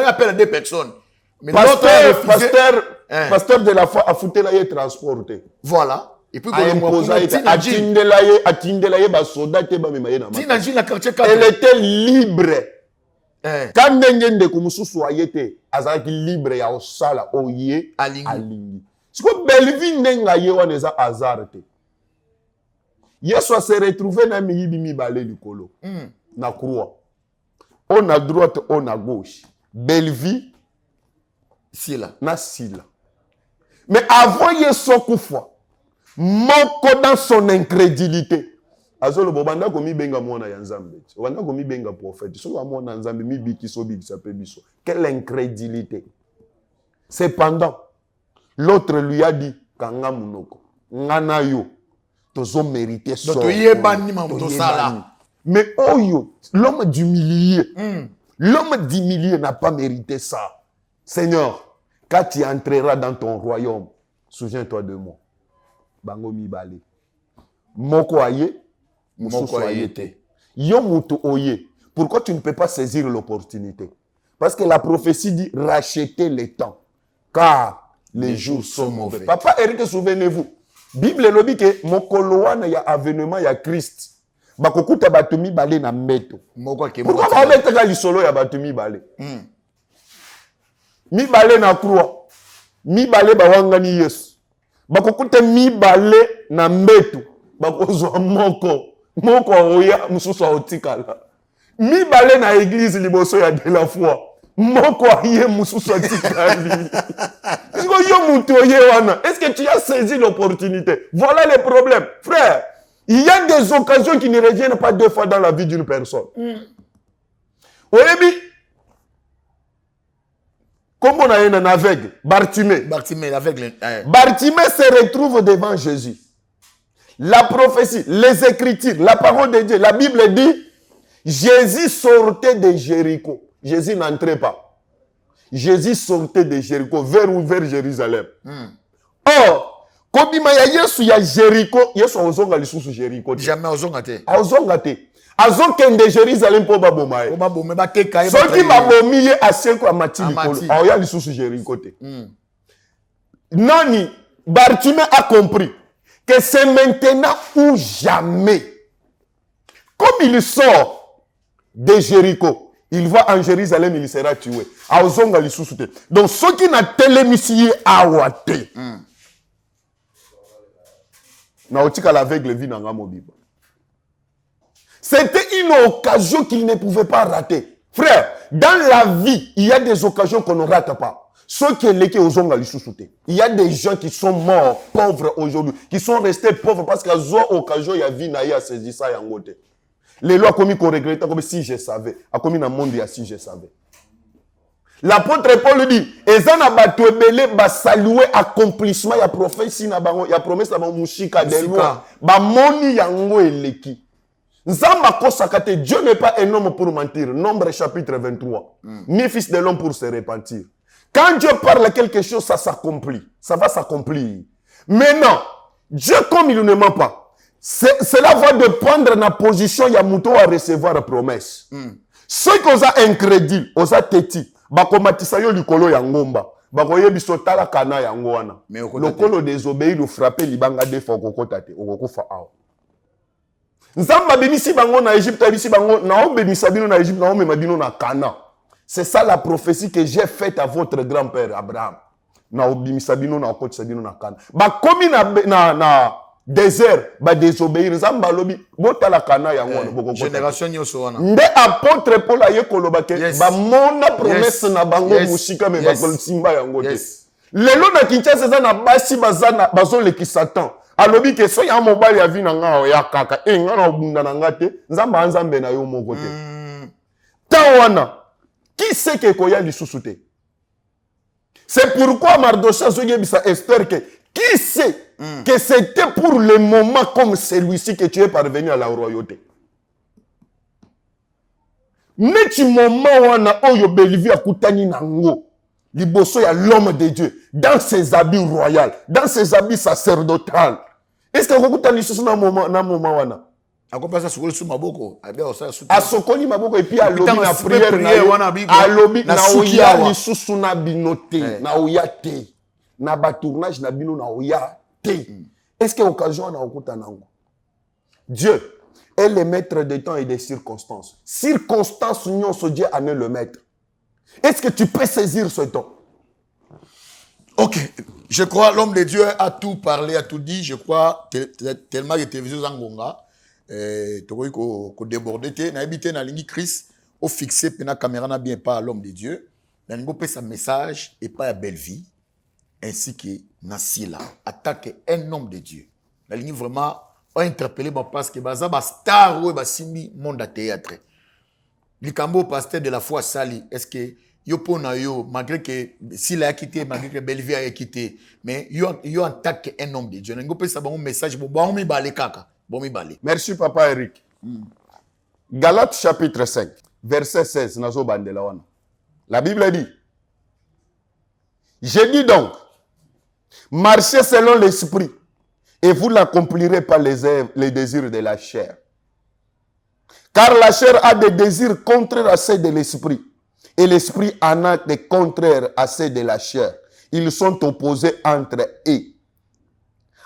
appelle deux personnes. Mais pasteur de la foi a foutu la ye transporté. Voilà. Et puis elle était libre. Quand ndenge kumususu ayete azaki libre ya osala oye alingi. Siko Belleville ndenga ye wana eza azarte. Yesu a se retrouvé na miyibi mibale likolo. Na croix. On à droite, on à gauche. Belleville Sila. Na Sila. Mais avant Yesu kufa, moko dans son incrédulité. Azolo bobanda ko mi benga mwana ya Nzambe. Bobanda ko mi benga prophète. So wa mwana Nzambe mi biki so biki sape biso. Quelle incrédulité. Cependant, l'autre lui a dit kanga munoko. Ngana yo tozo mériter so. Donc yebani mamuto sala. Mais oyo, l'homme du milieu. L'homme du milieu n'a pas mérité ça. Seigneur, quand tu entreras dans ton royaume, souviens-toi de moi. Bango mibale. Moko aye, moko ayete. Yo muto oye. Pourquoi tu ne peux pas saisir l'opportunité? Parce que la prophétie dit racheter le temps. Car les jours sont mauvais. Papa Eric, souvenez-vous. Bible lobi que mokolo wana ya avènement ya Christ. Bakokuta batu mibale na mbeto. Pourquoi ba metaka lisolo ya batu mibale? Mibale na croix. Mibale bawangani Yesu. Bakokuta mibale na mbeto. Bakozwa moko. Moko oya mususu otikala. Mibale na église liboso ya de la foi. Moko aye mususu otikali. Est-ce que tu as saisi l'opportunité? Voilà le problème. Frère, il y a des occasions qui ne reviennent pas deux fois dans la vie d'une personne. Au début, comme on a un aveugle, Bartimée. L'aveugle. Bartimée se retrouve devant Jésus. La prophétie, les Écritures, la parole de Dieu, la Bible dit, Jésus sortait de Jéricho. Jésus n'entrait pas. Jésus sortait de Jéricho vers Jérusalem. Or, quand il y a Yesu ya Jéricho, Yesu ozonga lisusu Jéricho. Jamais ozonga te. Ozonga te. Azonga de Jérusalem pour babomaye. Ceux qui babomiye asieko amati likolo. Aoya lisusu Jéricho te. Nani Bartimée a compris que c'est maintenant ou jamais. Comme il sort de Jéricho, il va en Jérusalem, il sera tué. Donc, ceux qui n'ont télémisié à Ouate, Naotika l'aveugle vit dans Mobiba. C'était une occasion qu'il ne pouvait pas rater. Frère, dans la vie, il y a des occasions qu'on ne rate pas. Ceux qui étaient aux hommes, il y a des gens qui sont morts, pauvres aujourd'hui, qui sont restés pauvres parce qu'à une occasion, il y a vie à saisir ça et en côté. Les lois commis qu'on regrette comme si je savais. A commis dans le monde, si je savais. L'apôtre Paul dit, Ezan abatwebele ba saluer accomplissement ya prophétie na bango, ya promesse na bango mushika de loi. Ba moni yango eleki. Nzamba kosakate, Dieu n'est pas un homme pour mentir. Nombre chapitre 23. Ni fils de l'homme pour se repentir. Quand Dieu parle quelque chose, ça s'accomplit. Ça va s'accomplir. Maintenant, Dieu comme il ne ment pas, cela va dépendre de la position ya mouton à recevoir la promesse. Ceux qui ont incrédule, ont teti, bakomatisa yo likolo ya ngomba. Bakoye biso tala kana ya ngwana. Lokolo désobéir ou frapper libanga de fois kokotate, okokufa awo. Nzamba benisi bango na Égypte, benisi bango na obemisa bino na Égypte, na omema bino na Canaan. C'est ça la prophétie que j'ai faite à votre grand-père Abraham. Na obemisa bino na okotisa bino na Canaan. Ba komi na désert, ba désobéir. Nzamba lobi botala Canaan ya ngwana boko. Génération nyoso wana. Nde apôtre Paul aye koloba ke ba mona promesse na bango musika me ba simba ya ngote. Lelo na Kinshasa za na basi bazana bazoleki Satan. Alobi ke so ya mobali ya vi na nga ya kaka nga na obunda na nga te nzamba nzambe na yo moko te. Tawana qui sait que koya lisusu te. C'est pourquoi Mardochée zobisa Esther que qui sait que c'était pour le moment comme celui-ci que tu es parvenu à la royauté. Neti moment wana oyo Belivi akutani nango liboso ya l'homme de Dieu dans ses habits royaux, dans ses habits sacerdotaux. Est-ce que vous avez dit na moment wana? Akopasa sukuli su maboko, abia osa su. Asokoli maboko et puis alobi na prière wana alobi na oya lisusu na binote, na oya te. Na batournage na bino na oya te. Est-ce que occasion na okuta nango? Dieu est le maître des temps et des circonstances. Circonstances nyonso Dieu en est le maître. Est-ce que tu peux saisir ce temps? Ok, je crois l'homme de Dieu a tout parlé, a tout dit. Je crois tellement de télévision zangonga, tu ko déborder te, na habité na ligne Christ, au fixé pena caméra na bien pas l'homme de Dieu, na ngo pe sa message et pas à belle vie, ainsi que Nasila attaque un homme de Dieu. La ligne vraiment a interpellé parce que baza ba star ou ba simbi monde à théâtre. Likambo pasteur de la foi sali, est-ce que yo pona yo malgré que s'il a quitté malgré que Bellevue a quitté mais yo attaque un homme de Dieu ngo pesa bon message bon mi balé kaka bon mi balé. Merci papa Eric. Galates chapitre 5 verset 16 nazo bandela wana. La Bible dit: je dis donc, marchez selon l'esprit et vous l'accomplirez par les désirs de la chair. Car la chair a des désirs contraires à ceux de l'esprit. Et l'esprit en a des contraires à ceux de la chair. Ils sont opposés entre eux.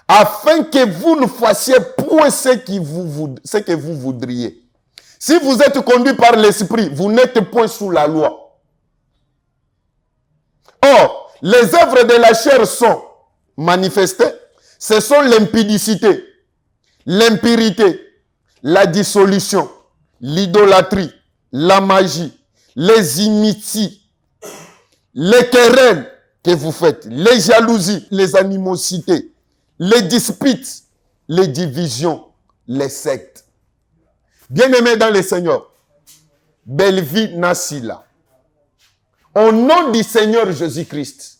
Afin que vous ne fassiez point ce que vous voudriez. Si vous êtes conduit par l'esprit, vous n'êtes point sous la loi. Or, les œuvres de la chair sont manifestées. Ce sont l'impudicité, l'impurité, la dissolution, l'idolâtrie, la magie, les inimitiés, les querelles que vous faites, les jalousies, les animosités, les disputes, les divisions, les sectes. Bien-aimés dans le Seigneur, Bellevue Nasila, au nom du Seigneur Jésus-Christ,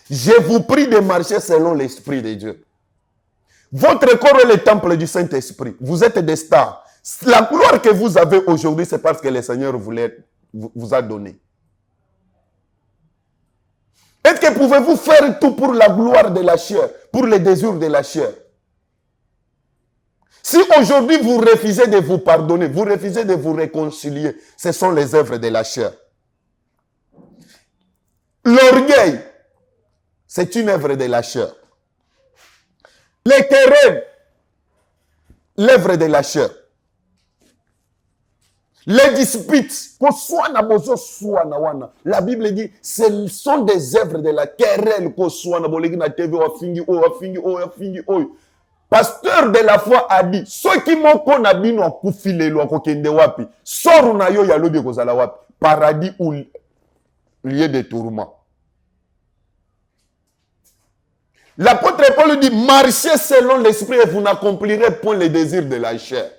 je vous prie de marcher selon l'Esprit de Dieu. Votre corps est le temple du Saint-Esprit. Vous êtes des stars. La gloire que vous avez aujourd'hui, c'est parce que le Seigneur vous a donné. Est-ce que pouvez-vous faire tout pour la gloire de la chair, pour les désirs de la chair? Si aujourd'hui vous refusez de vous pardonner, vous refusez de vous réconcilier, ce sont les œuvres de la chair. L'orgueil, c'est une œuvre de la chair. Les querelles, l'œuvre de la chair. Les disputes, la Bible dit, ce sont des œuvres de la querelle. Pasteur de la foi a dit, ceux qui m'ont connu n'ont pas filé l'eau kokende wapi. Sors na yo ya lobi kozala wapi. Paradis ou lieu de tourment. L'apôtre Paul dit, marchez selon l'esprit et vous n'accomplirez point les désirs de la chair.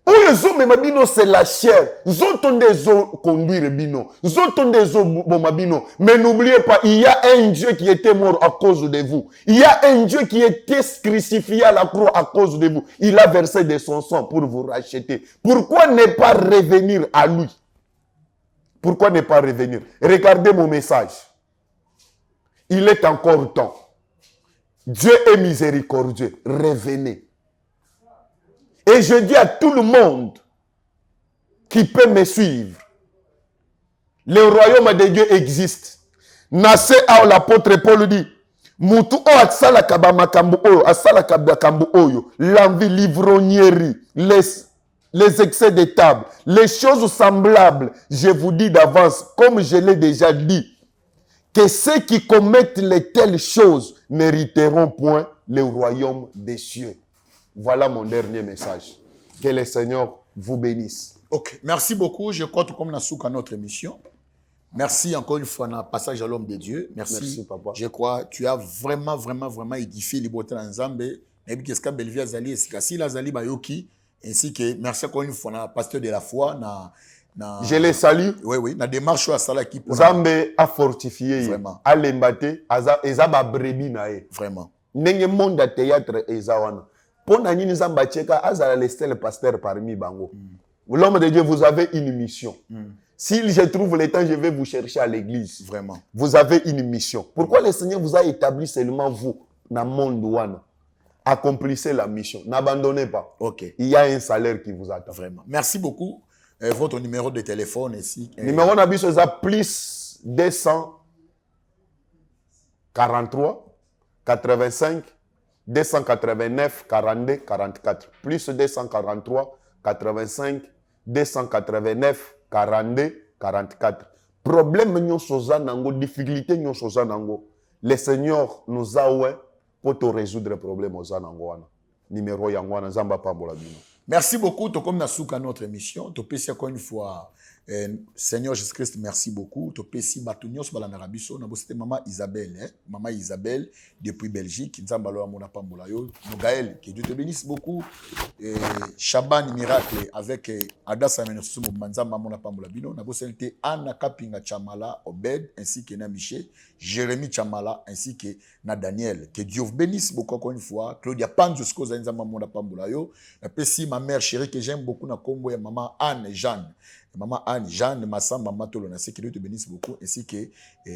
Où les hommes mabino c'est la chair. Zoton des eaux conduire bino. Zoton des eaux bomabino. Mais n'oubliez pas, il y a un Dieu qui était mort à cause de vous. Il y a un Dieu qui était crucifié à la croix à cause de vous. Il a versé de son sang pour vous racheter. Pourquoi ne pas revenir à lui? Pourquoi ne pas revenir? Regardez mon message. Il est encore temps. Dieu est miséricordieux. Revenez. Et je dis à tout le monde qui peut me suivre, le royaume de Dieu existe. Nassé à l'apôtre Paul dit, Mutu o atsala kabama kambu oyo, asala kambu oyo, l'envie, l'ivrognerie, les excès de table, les choses semblables, je vous dis d'avance, comme je l'ai déjà dit, que ceux qui commettent les telles choses n'hériteront point le royaume des cieux. Voilà mon dernier message. Que le Seigneur vous bénisse. Ok, merci beaucoup. Je crois tout comme nous sommes à notre émission. Merci encore une fois dans le passage à l'homme de Dieu. Merci papa. Je crois tu as vraiment édifié les beautés dans Zambé. Et puis, qu'est-ce que Belvia Zali, si la Zali Bayoki, ainsi que merci encore une fois dans le pasteur de la foi. Je les salue. Oui, la démarche à Sala qui pour Zambé a fortifié. Vraiment. A l'embâté, Ezaba Brebi nae. Vraiment. Nenge monde de théâtre Ezawana. Pour nani Zamba Tcheka, Azala le pasteur parmi Bango. L'homme de Dieu, vous avez une mission. Si je trouve le temps, je vais vous chercher à l'église. Vraiment. Vous avez une mission. Pourquoi le Seigneur vous a établi seulement vous, dans le monde ouana? Accomplissez la mission. N'abandonnez pas. Ok. Il y a un salaire qui vous attend. Vraiment. Merci beaucoup. Votre numéro de téléphone ici. Numéro d'habitude, c'est plus 243 85 289 42 44. Plus 243 85 289 42 44. Problème nous nango, difficulté nous nango. Le Seigneur nous a oué pour te résoudre le problème aux nango. Numéro yangwana zamba pambola bino. Merci beaucoup. Comme nous sommes à notre émission, tu peux encore une fois, Seigneur Jésus-Christ, merci beaucoup. Tu peux si Batunios Balamerabiso, c'était Maman Isabelle, Maman Isabelle depuis Belgique, Nzambalo Amona Pambolayo, Nogaël, que Dieu te bénisse beaucoup. Chaban Miracle avec Adassa Menosumo Manzamba Amona Pambolabino, Nabosente Anna Kapinga Chamala Obed, ainsi que Na Miché, Jérémy Chamala, ainsi que Na Daniel. Que Dieu vous bénisse beaucoup encore une fois. Claudia Panzusko Zanzamba Amona Pambolayo, Pessi ma mère chérie que j'aime beaucoup na Combo et maman Anne Jeanne. Maman Anne Jeanne Massamba Matolo na que Dieu te bénisse beaucoup ainsi que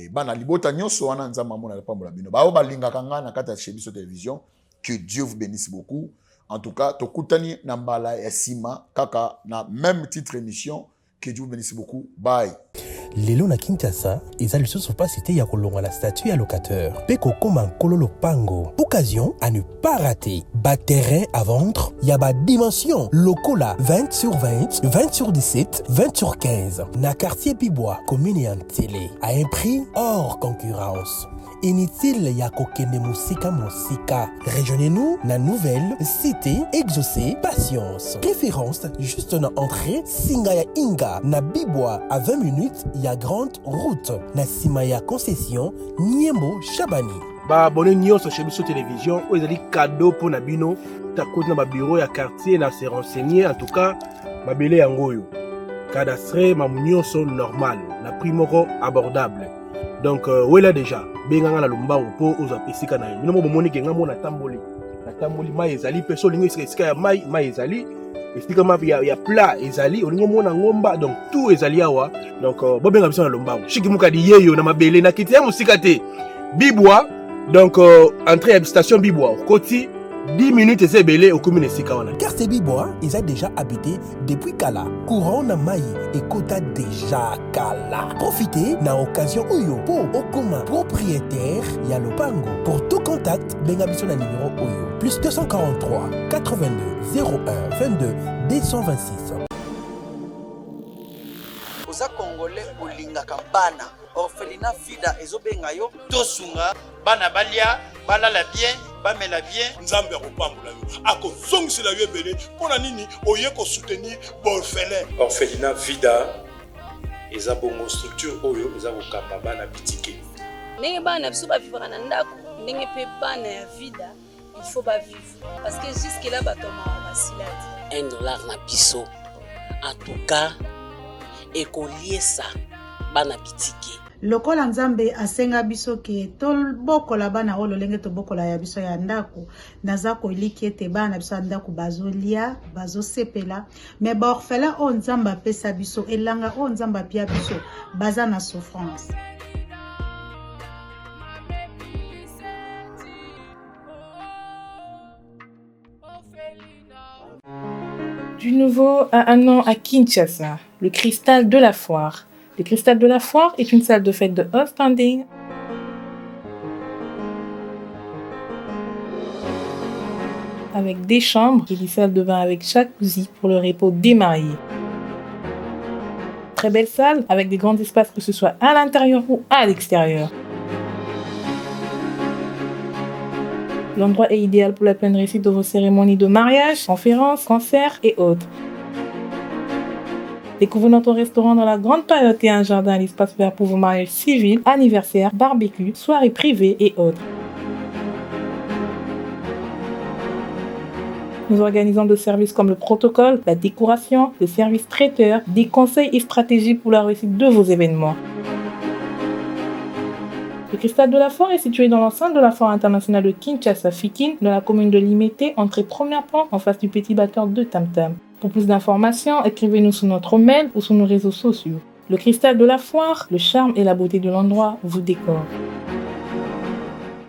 bana libota nyonso wana nzamba mona na pambola bino. Ba balinga kanga na kata chez biso télévision. Que Dieu vous bénisse beaucoup. En tout cas, tokutani na mbala ya sima kaka na même titre émission. Que Dieu vous bénisse beaucoup. Bye. Lelo na Kinshasa, eza lisusu pas cité ya kolonga la statue ya locateur. Peko koma kololo pango. Occasion à ne pas rater. Bas terrain à vendre, ya ba dimension. Lokola 20 sur 20, 20 sur 17, 20 sur 15. Na quartier Pibois, commune et télé. À un prix hors concurrence. Inutile ya kokende musika. Rejoignez-nous na nouvelle cité exaucée patience. Référence juste na entrée Singaya Inga na Bibois à 20 minutes ya grande route na Simaya concession Niembo Chabani. Ba bonne nyonso chez Biso télévision ou ezali cadeau pour na bino ta côté na ba bureau ya quartier na se renseigner en tout cas ba belé yangoyo. Cadastre ma nyonso normal na prix moko abordable. Donc là déjà benganga na lomba po oza pesika na bino mo bomoni ke ngamo na tamboli mai ezali peso lingo esika ya mai ezali esika ma ya plat ezali olingo mona ngomba donc tout ezali awa donc bobenga biso na lomba shiki mukadi yeyo na mabele na kiti ya musika te Bibois donc entrée à station Bibois koti 10 minutes et c'est belé au commune esika wana. Quartier Bibois, ils ont déjà habité depuis Kala. Courant na Maï et Kota déjà Kala. Profitez na occasion Oyo pour Okuma propriétaire Yalopango. Pour tout contact, bengabiso na numéro Oyo. Plus 243 82 01 22 226. Oza Congolais olinga bana orphelinat fida ezobenga yo tosunga bana balia balala bien bamela bien nzambe akopambola yo akozongisela yo ebele mpona nini oye kosoutenir baorphelin. Orphelinat vida eza bongo structure oyo eza kokamba bana bitike ndenge bana biso bavivaka na ndako ndenge mpe bana ya vida il faut bavivre parce que jusque là batomaka basila te $1 na biso en tout cas ekoliesa bana bitike lokola nzambe asenga biso ke tobokola bana oyo lolenge tobokola ya biso ya ndako naza koliki ete bana biso ya ndako bazolia bazosepela me baorphelin oyo nzambe apesa biso elanga oyo nzambe apia biso baza na souffrance. Du nouveau à un an à Kinshasa, le Cristal de la Foire. Le Cristal de la Foire est une salle de fête de haut standing avec des chambres et des salles de bain avec jacuzzi pour le repos des mariés. Très belle salle avec des grands espaces que ce soit à l'intérieur ou à l'extérieur. L'endroit est idéal pour la pleine réussite de vos cérémonies de mariage, conférences, concerts et autres. Découvrez notre restaurant dans la grande période et un jardin à l'espace vert pour vos mariages civils, anniversaires, barbecues, soirées privées et autres. Nous organisons des services comme le protocole, la décoration, le service traiteur, des conseils et stratégies pour la réussite de vos événements. Le Cristal de la Foire est situé dans l'enceinte de la Foire internationale de Kinshasa-Fikin, dans la commune de Limete, entrée premier plan en face du petit batteur de Tam Tam. Pour plus d'informations, écrivez-nous sur notre mail ou sur nos réseaux sociaux. Le Cristal de la Foire, le charme et la beauté de l'endroit vous décorent.